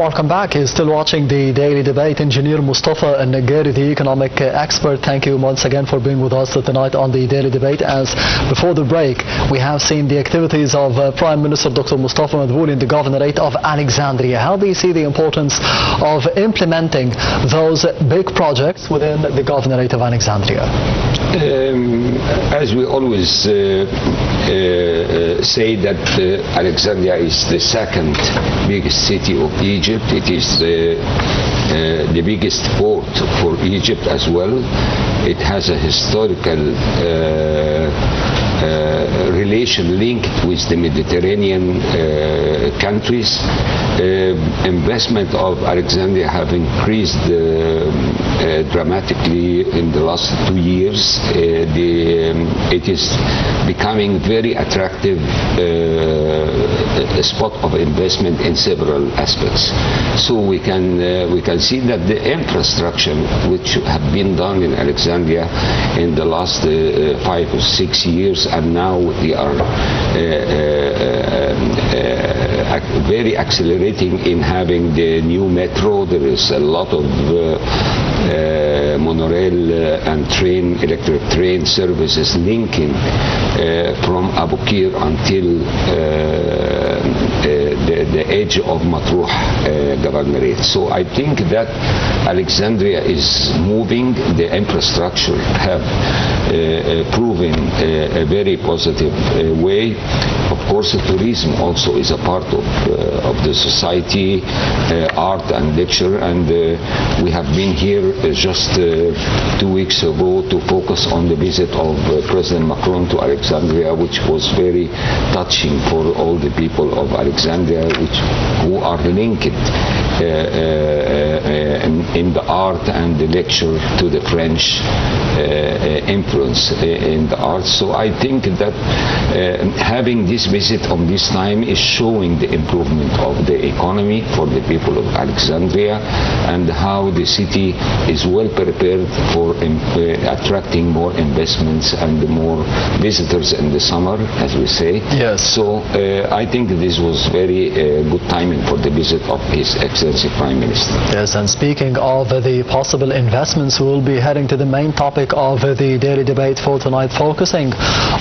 welcome back. You're still watching the Daily Debate. Engineer Mostafa and Naggari, the economic expert, thank you once again for being with us tonight on the Daily Debate. As before the break, we have seen the activities of Prime Minister Dr. Mostafa Madbouli in the governorate of Alexandria. How do you see the importance of implementing those big projects within the governorate of Alexandria? As we always say that Alexandria is the second biggest city of Egypt. It is the biggest port for Egypt as well. It has a historical relation linked with the Mediterranean countries. Investment of Alexandria have increased dramatically in the last 2 years. It is becoming very attractive spot of investment in several aspects. So we can see that the infrastructure which have been done in Alexandria in the last 5 or 6 years, and now they are very accelerating in having the new metro. There is a lot of monorail and electric train services linking from Abu Qir until the edge of Matruh governorate. So I think that Alexandria is moving. The infrastructure have proven a very positive way. Of course, tourism also is a part of the society, art and lecture, and we have been here just 2 weeks ago to focus on the visit of President Macron to Alexandria, which was very touching for all the people of Alexandria, who are linked in the art and the lecture to the French influence in the arts. So I think that having this visit on this time is showing the improvement of the economy for the people of Alexandria, and how the city is well prepared for attracting more investments and more visitors in the summer, as we say. Yes. So I think this was very good timing for the visit of His Excellency Prime Minister. Yes, and speaking of the possible investments, we will be heading to the main topic of the Daily Debate for tonight, focusing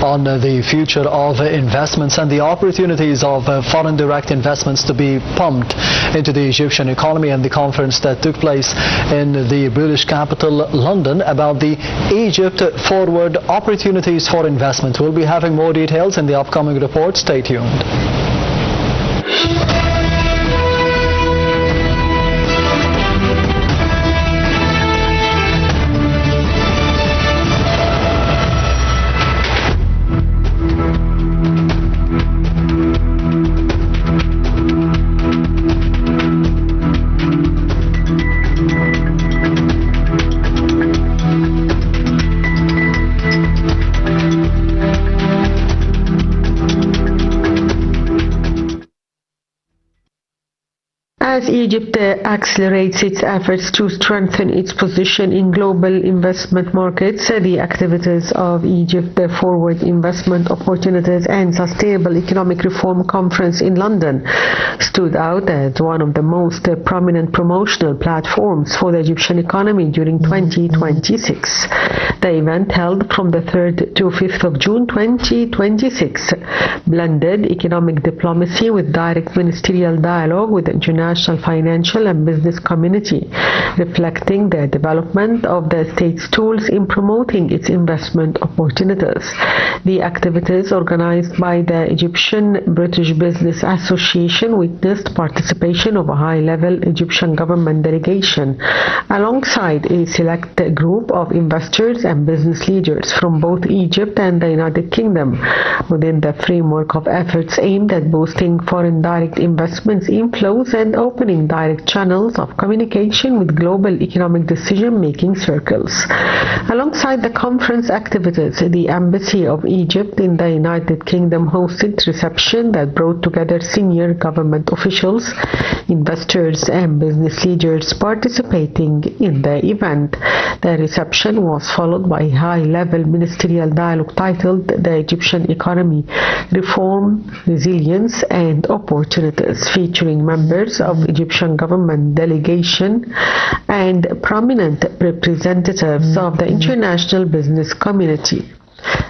on the future of investments and the opportunities of foreign direct investments to be pumped into the Egyptian economy, and the conference that took place in the British capital, London, about the Egypt Forward Opportunities for Investment. We'll be having more details in the upcoming report. Stay tuned. As Egypt accelerates its efforts to strengthen its position in global investment markets, the activities of Egypt Forward Investment Opportunities and Sustainable Economic Reform Conference in London stood out as one of the most prominent promotional platforms for the Egyptian economy during 2026. The event, held from the 3rd to 5th of June 2026, blended economic diplomacy with direct ministerial dialogue with the international financial and business community, reflecting the development of the state's tools in promoting its investment opportunities. The activities organized by the Egyptian-British Business Association witnessed participation of a high-level Egyptian government delegation, alongside a select group of investors and business leaders from both Egypt and the United Kingdom, within the framework of efforts aimed at boosting foreign direct investments inflows and opening direct channels of communication with global economic decision-making circles. Alongside the conference activities, the Embassy of Egypt in the United Kingdom hosted reception that brought together senior government government officials, investors and business leaders participating in the event. The reception was followed by a high-level ministerial dialogue titled The Egyptian Economy, Reform, Resilience and Opportunities, featuring members of Egyptian government delegation and prominent representatives of the international business community.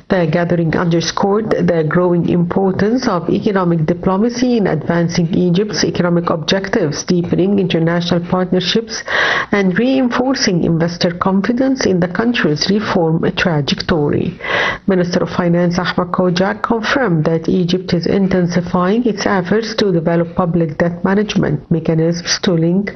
The gathering underscored the growing importance of economic diplomacy in advancing Egypt's economic objectives, deepening international partnerships, and reinforcing investor confidence in the country's reform trajectory. Minister of Finance Ahmed Kojak confirmed that Egypt is intensifying its efforts to develop public debt management mechanisms to link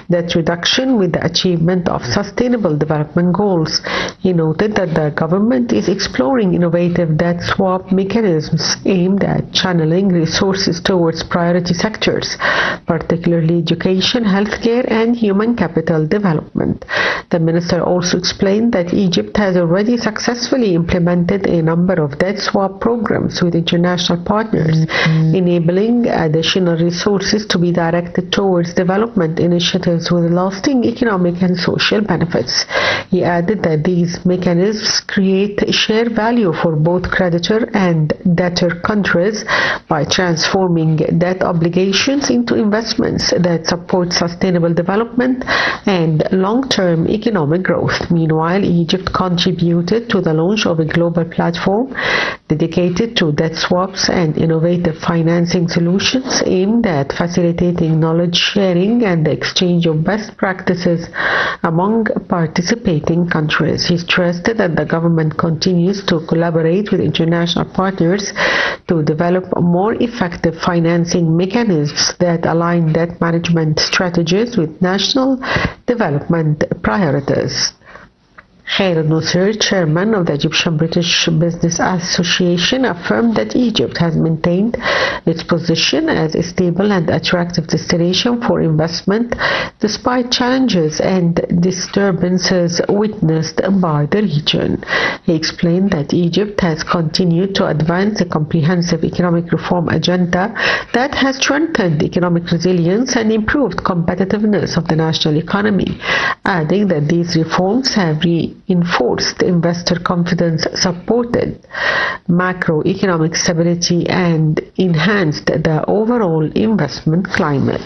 debt reduction with the achievement of sustainable development goals. He noted that the government is exploring innovative debt swap mechanisms aimed at channeling resources towards priority sectors, particularly education, healthcare, and human capital development. The minister also explained that Egypt has already successfully implemented a number of debt swap programs with international partners, enabling additional resources to be directed towards development initiatives with lasting economic and social benefits. He added that these mechanisms create shared value for both creditor and debtor countries by transforming debt obligations into investments that support sustainable development and long-term economic growth. Meanwhile, Egypt contributed to the launch of a global platform dedicated to debt swaps and innovative financing solutions aimed at facilitating knowledge sharing and the exchange of best practices among participating countries. He stressed that the government continues to collaborate with international partners to develop more effective financing mechanisms that align debt management strategies with national development priorities. Khair Nusser, chairman of the Egyptian-British Business Association, affirmed that Egypt has maintained its position as a stable and attractive destination for investment despite challenges and disturbances witnessed by the region. He explained that Egypt has continued to advance a comprehensive economic reform agenda that has strengthened economic resilience and improved competitiveness of the national economy, adding that these reforms have reinforced investor confidence, supported macroeconomic stability, and enhanced the overall investment climate.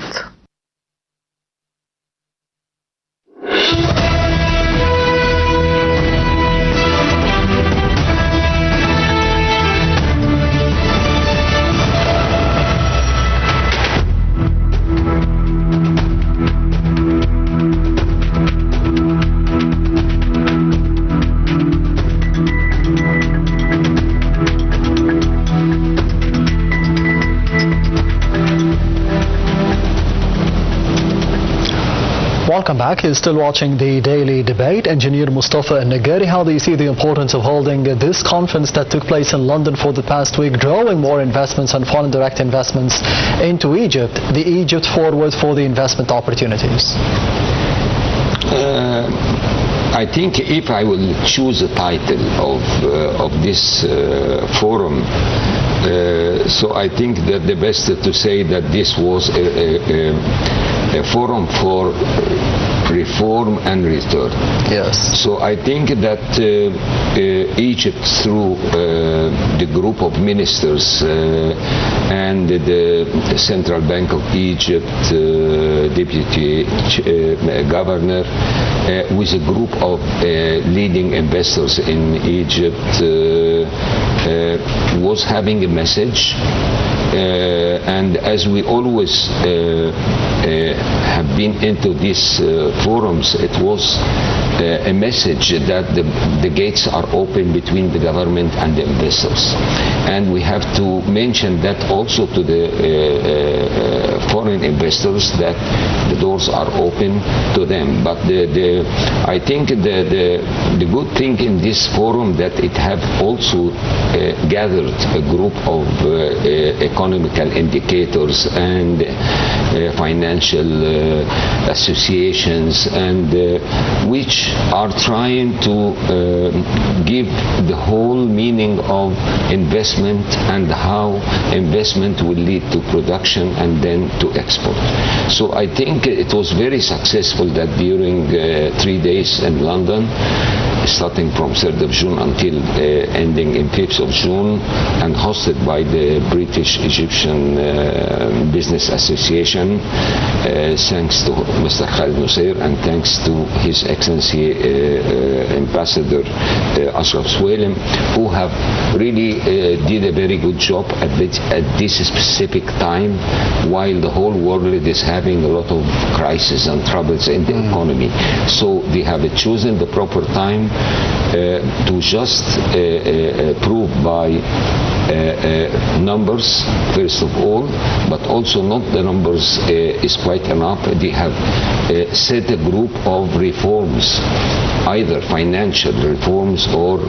Welcome back. You're still watching the daily debate. Engineer Mostafa and Naggari, how do you see the importance of holding this conference that took place in London for the past week, drawing more investments and foreign direct investments into Egypt, the Egypt Forward for the investment opportunities? I think if I will choose a title of this forum, so I think that the best to say that this was a forum for reform and return. Yes. So I think that Egypt, through the group of ministers and the Central Bank of Egypt, Deputy Governor, with a group of leading investors in Egypt, was having a message. And as we always have been into these forums, it was a message that the gates are open between the government and the investors. And we have to mention that also to the foreign foreign investors that the doors are open to them. But I think the good thing in this forum that it have also gathered a group of economical indicators and financial associations, and which are trying to give the whole meaning of investment and how investment will lead to production and then to export. So I think it was very successful that during 3 days in London, starting from 3rd of June until ending in 5th of June, and hosted by the British Egyptian Business Association, thanks to Mr. Khalid Nusayr and thanks to His Excellency Ambassador Ashraf Swalem, who have really did a very good job at this specific time, while the whole world is having a lot of crises and troubles in the economy. So they have chosen the proper time to just prove by numbers, first of all, but also not the numbers is quite enough. They have set a group of reforms, either financial reforms or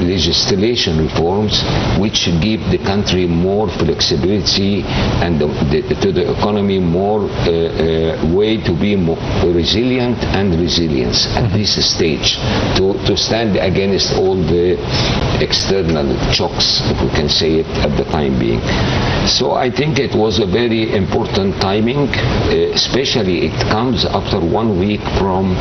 legislation reforms, which give the country more flexibility and to the economy more way to be more resilient and resilience at this stage, to stand against all the external shocks, if we can say it, at the time being. So I think it was a very important timing, especially it comes after 1 week from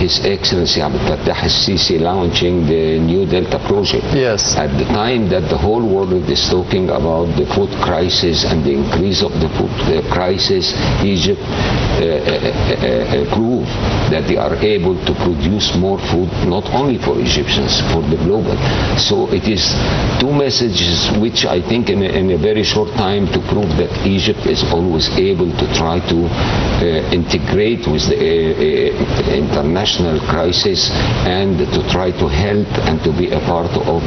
His Excellency Abdel Fattah al-Sisi launching the new Delta project. Yes. At the time that the whole world is talking about the food crisis and the increase of the food crisis, Egypt proved that they are able to produce more food, not only for Egyptians, for the global. So it is two messages which I think in a very short time to prove that Egypt is always able to try to integrate with the international crisis and to try to help and to be a part of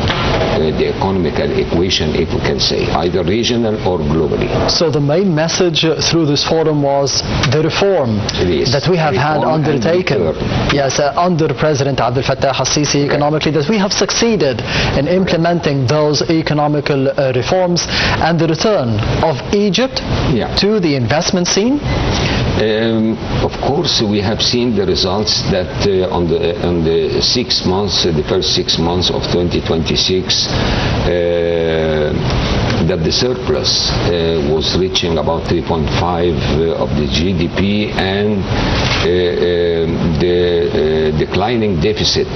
the economical equation, if we can say, either regional or globally. So the main message through this forum was the reform that we have had undertaken, yes, under President Abdel Fattah al-Sisi economically, that we have succeeded in implementing those economical reforms, and the return of Egypt to the investment scene. Of course, we have seen the results that on the 6 months, the first 6 months of 2026, that the surplus was reaching about 3.5 of the GDP, and the declining deficit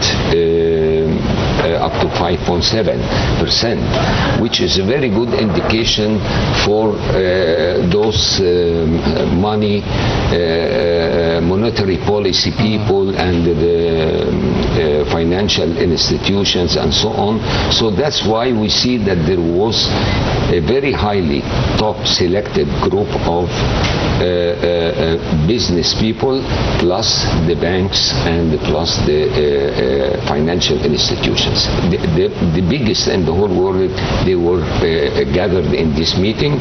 up to 5.7%, which is a very good indication for those money, monetary policy people and the financial institutions and so on. So that's why we see that there was a very highly top selected group of business people, plus the banks and plus the financial institutions. The biggest in the whole world, they were gathered in this meeting,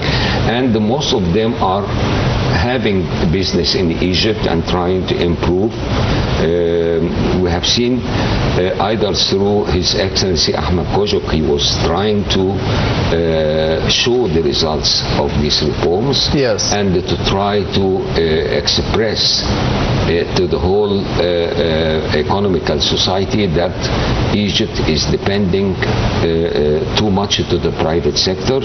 and most of them are having business in Egypt and trying to improve. We have seen either through His Excellency Ahmed Kojok, he was trying to show the results of these reforms, yes, and to try to express to the whole economical society that Egypt is depending too much to the private sector.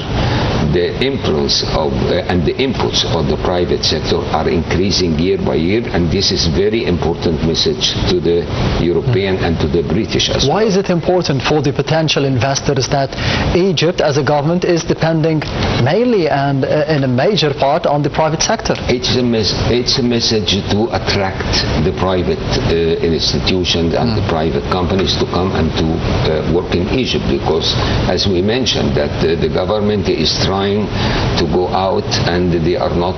The influence of and the inputs of the private sector are increasing year by year, and this is very important message to the European and to the British as well. Why is it important for the potential investors that Egypt as a government is depending mainly and in a major part on the private sector? sector. It's a message to attract the private institutions and the private companies to come and to work in Egypt, because as we mentioned that the government is trying to go out and they are not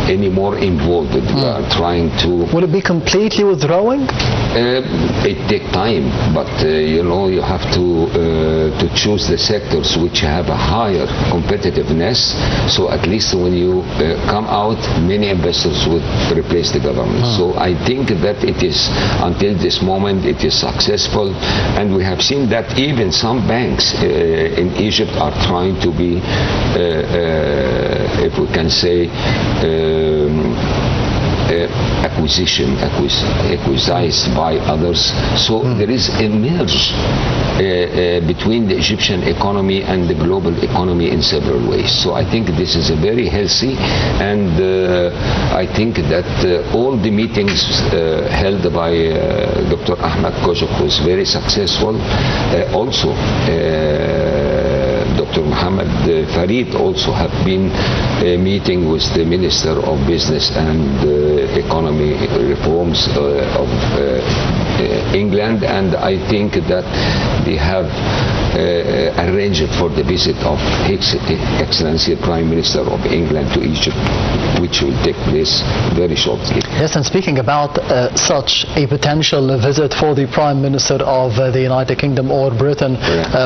any more involved. They are trying to... Will it be completely withdrawing? It takes time, but you have to choose the sectors which have a higher competitiveness, so at least when you come out, many investors would replace the government. So I think that it is, until this moment, it is successful, and we have seen that even some banks in Egypt are trying to be, if we can say, acquisitioned by others. So there is a merge between the Egyptian economy and the global economy in several ways. So I think this is a very healthy, and I think that all the meetings held by Dr. Ahmed Kojok was very successful. Also, Dr. Mohammed Farid also have been meeting with the Minister of Business and Economy Reforms of England, and I think that they have arranged for the visit of His Excellency Prime Minister of England to Egypt, which will take place very shortly. Yes, and speaking about such a potential visit for the Prime Minister of the United Kingdom or Britain,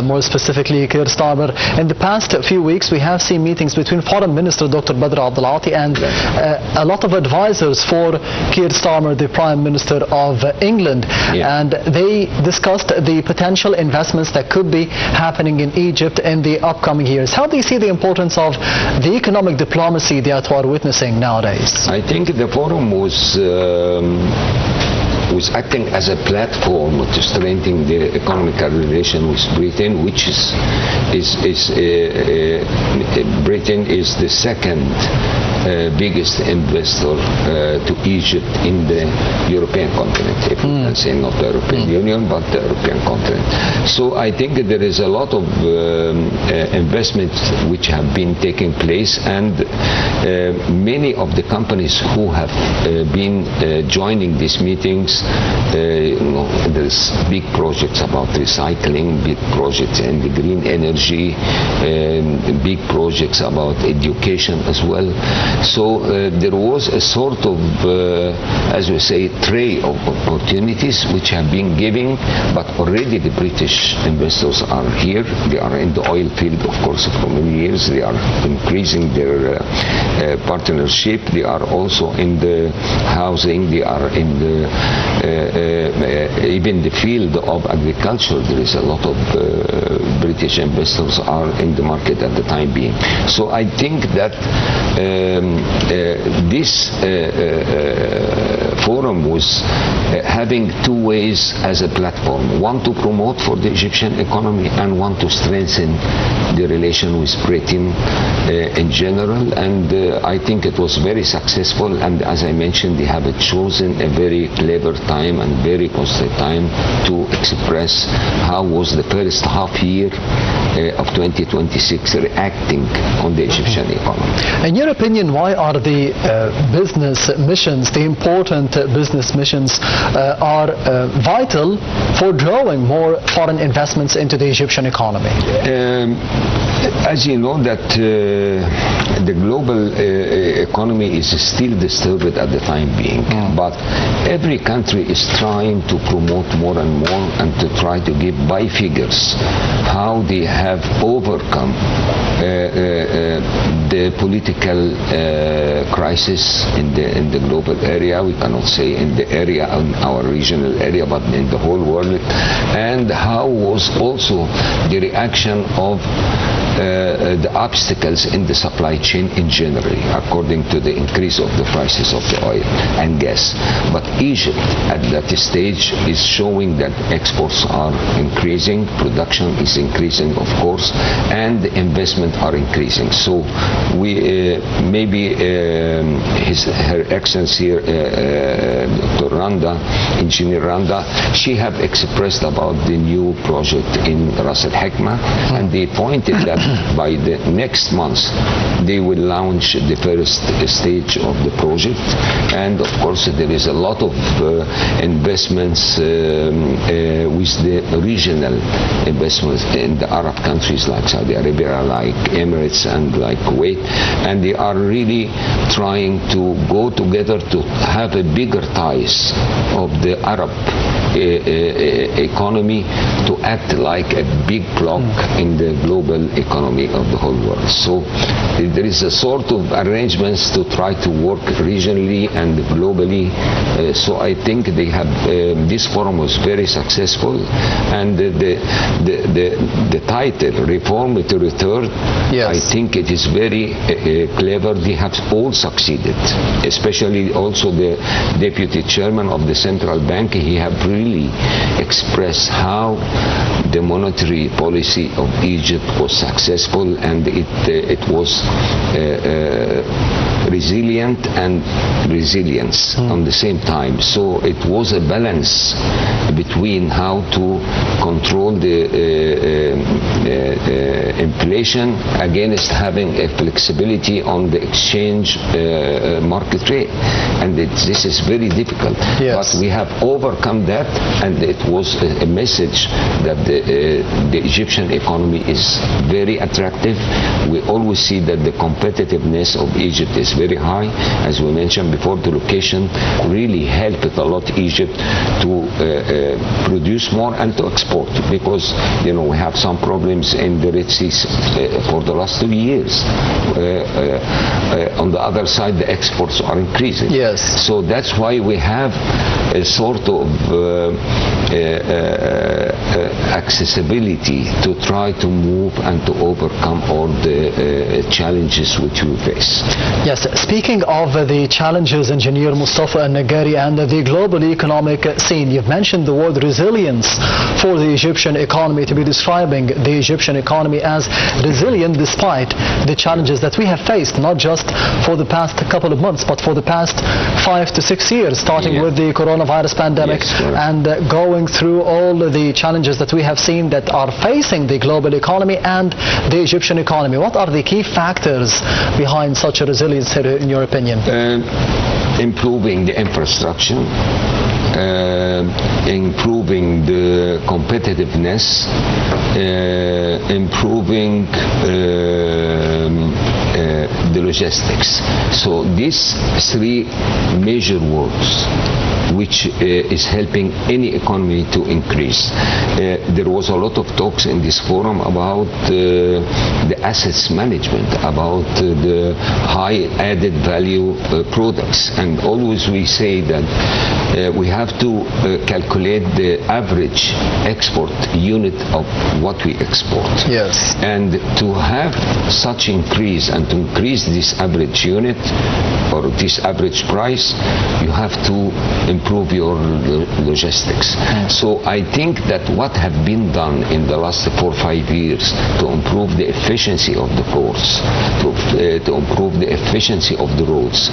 more specifically Keir Starmer, in the past few weeks we have seen meetings between Foreign Minister Dr. Badr Abdulati and a lot of advisors for Keir Starmer, the Prime Minister of England, and they discussed the potential investments that could be happening in Egypt in the upcoming years. How do you see the importance of the economic diplomacy that we are witnessing nowadays? I think the forum was acting as a platform to strengthen the economical relation with Britain, which Britain is the second biggest investor to Egypt in the European continent, if we can say, not the European Union, but the European continent. So I think there is a lot of investments which have been taking place, and many of the companies who have been joining these meetings, there's big projects about recycling, big projects in the green energy, big projects about education as well. So there was a sort of, as we say, tray of opportunities which have been given, but already the British investors are here. They are in the oil field, of course, for many years. They are increasing their partnership. They are also in the housing. They are in the even the field of agriculture. There is a lot of British investors are in the market at the time being. So I think that this forum was having two ways as a platform. One to promote for the Egyptian economy, and one to strengthen the relation with Britain in general. And I think it was very successful. And as I mentioned, they have chosen a very clever time and very positive time to express how was the first half year of 2026 reacting on the Egyptian economy. In your opinion, why are the business missions, the important business missions, are vital for drawing more foreign investments into the Egyptian economy? As you know that the global economy is still disturbed at the time being, but every country is trying to promote more and more and to try to give by figures how they have overcome the political crisis in the global area. We cannot say in the area, in our regional area, but in the whole world, and how was also the reaction of the obstacles in the supply chain in general, according to the increase of the prices of the oil and gas. But Egypt at that stage is showing that exports are increasing, production is increasing, of course, and the investment are increasing. So we maybe Her Excellency Dr. Randa, Engineer Randa, she have expressed about the new project in Ras Al Hikma, and they pointed that by the next month they will launch the first stage of the project. And of course there is a lot of investments with the regional investments in the Arab countries like Saudi Arabia, like Emirates and like Kuwait, and they are really trying to go together to have a bigger ties of the Arab economy to act like a big bloc in the global economy of the whole world. So there is a sort of arrangements to try to work regionally and globally. So I think they have this forum was very successful, and the title "Reform to Return," yes, I think it is very clever. They have all succeeded, especially also the deputy chairman of the central bank. He have really expressed how the monetary policy of Egypt was successful, and it was resilient and resilience on the same time. So it was a balance between how to control the inflation against having a flexibility on the exchange market rate, and this is very difficult. Yes. But we have overcome that, and it was a message that the Egyptian economy is very attractive. We always see that the competitiveness of Egypt is very high. As we mentioned before, the location really helped a lot Egypt to produce more and to export, because we have some problems in the Red Sea for the last 2 years. On the other side, the exports are increasing. Yes. So that's why we have a sort of accessibility to try to move and to overcome all the challenges which we face. Yes, speaking of the challenges, Engineer Mostafa and Naggari, and the global economic scene, you've mentioned the word resilience for the Egyptian economy, to be describing the Egyptian economy as resilient despite the challenges that we have faced, not just for the past couple of months, but for the past 5 to 6 years, starting with the coronavirus pandemic, yes, and going through all the challenges that we have seen that are facing the global economy and the Egyptian economy. What are the key factors behind such a resilience, in your opinion? Improving the infrastructure, improving the competitiveness, improving the logistics. So these 3 major words which is helping any economy to increase. There was a lot of talks in this forum about the assets management, about the high added value products, and always we say that we have to calculate the average export unit of what we export. Yes. And to have such increase and to increase this average unit or this average price, you have to improve your logistics. So I think that what have been done in the last 4 or 5 years to improve the efficiency of the ports, to improve the efficiency of the roads,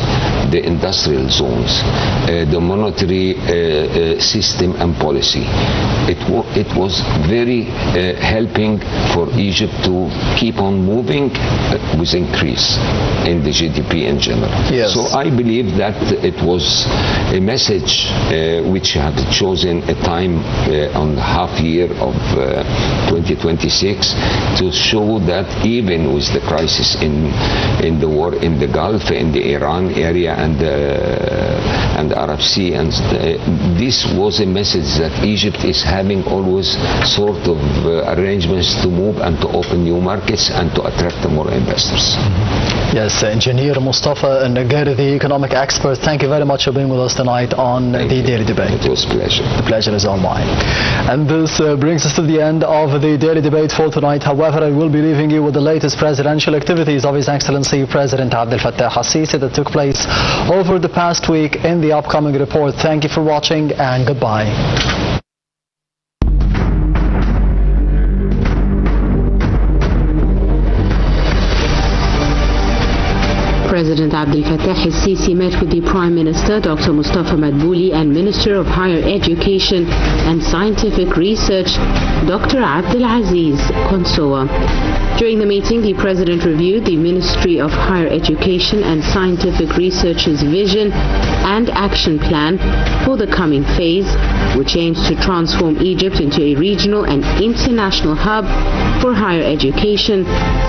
the industrial zones, the monetary system and policy, it was very helping for Egypt to keep on moving with increase in the GDP in general. Yes. So I believe that it was a message which had chosen a time on the half year of 2026 to show that even with the crisis in the war in the Gulf, in the Iran area and the Arab Sea, and this was a message that Egypt is having always sort of arrangements to move and to open new markets and to attract more investors. Yes, Engineer Mostafa Naggari, the economic expert, thank you very much for being with us tonight on the Daily Debate. It was a pleasure. The pleasure is all mine. And this brings us to the end of the Daily Debate for tonight. However, I will be leaving you with the latest presidential activities of His Excellency President Abdel Fattah al-Sisi that took place over the past week in the upcoming report. Thank you for watching, and goodbye. President Abdel Fattah el-Sisi met with the Prime Minister, Dr. Mostafa Madbouli, and Minister of Higher Education and Scientific Research, Dr. Abdelaziz Konsoa. During the meeting, the President reviewed the Ministry of Higher Education and Scientific Research's vision and action plan for the coming phase, which aims to transform Egypt into a regional and international hub for higher education,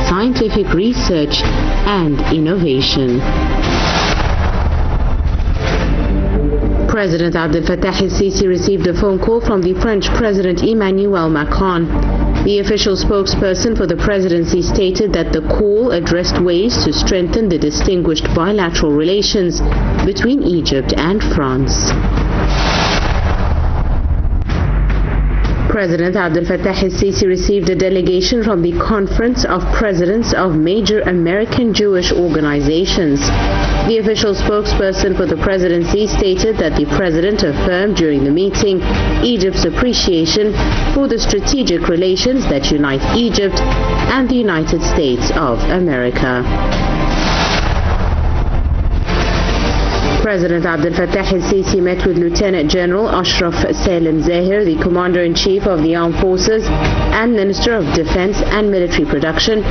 scientific research, and innovation. President Abdel Fattah el-Sisi received a phone call from the French President Emmanuel Macron. The official spokesperson for the presidency stated that the call addressed ways to strengthen the distinguished bilateral relations between Egypt and France. President Abdel Fattah el-Sisi received a delegation from the Conference of Presidents of Major American Jewish Organizations. The official spokesperson for the presidency stated that the president affirmed during the meeting Egypt's appreciation for the strategic relations that unite Egypt and the United States of America. President Abdel Fattah el-Sisi met with Lieutenant General Ashraf Salem Zahir, the Commander-in-Chief of the Armed Forces and Minister of Defense and Military Production,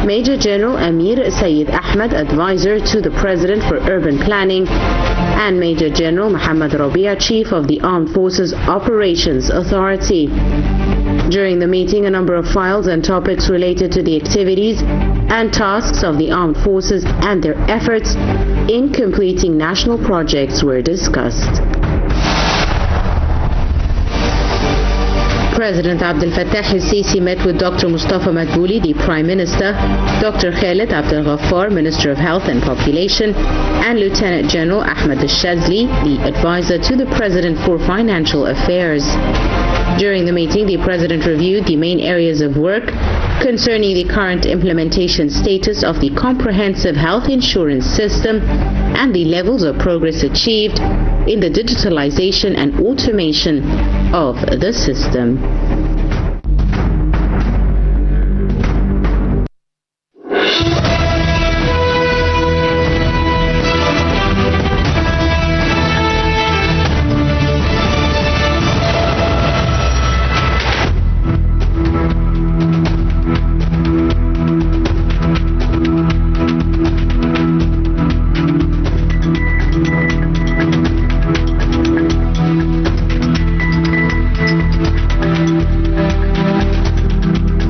Major General Amir Sayyid Ahmed, Advisor to the President for Urban Planning, and Major General Mohammed Rabia, Chief of the Armed Forces Operations Authority. During the meeting, a number of files and topics related to the activities and tasks of the armed forces and their efforts in completing national projects were discussed. President Abdel Fattah el-Sisi met with Dr. Mostafa Madbouli, the Prime Minister, Dr. Khaled Abdel Ghaffar, Minister of Health and Population, and Lieutenant General Ahmed al-Shazli, the Advisor to the President for Financial Affairs. During the meeting, the President reviewed the main areas of work concerning the current implementation status of the comprehensive health insurance system and the levels of progress achieved in the digitalization and automation of the system.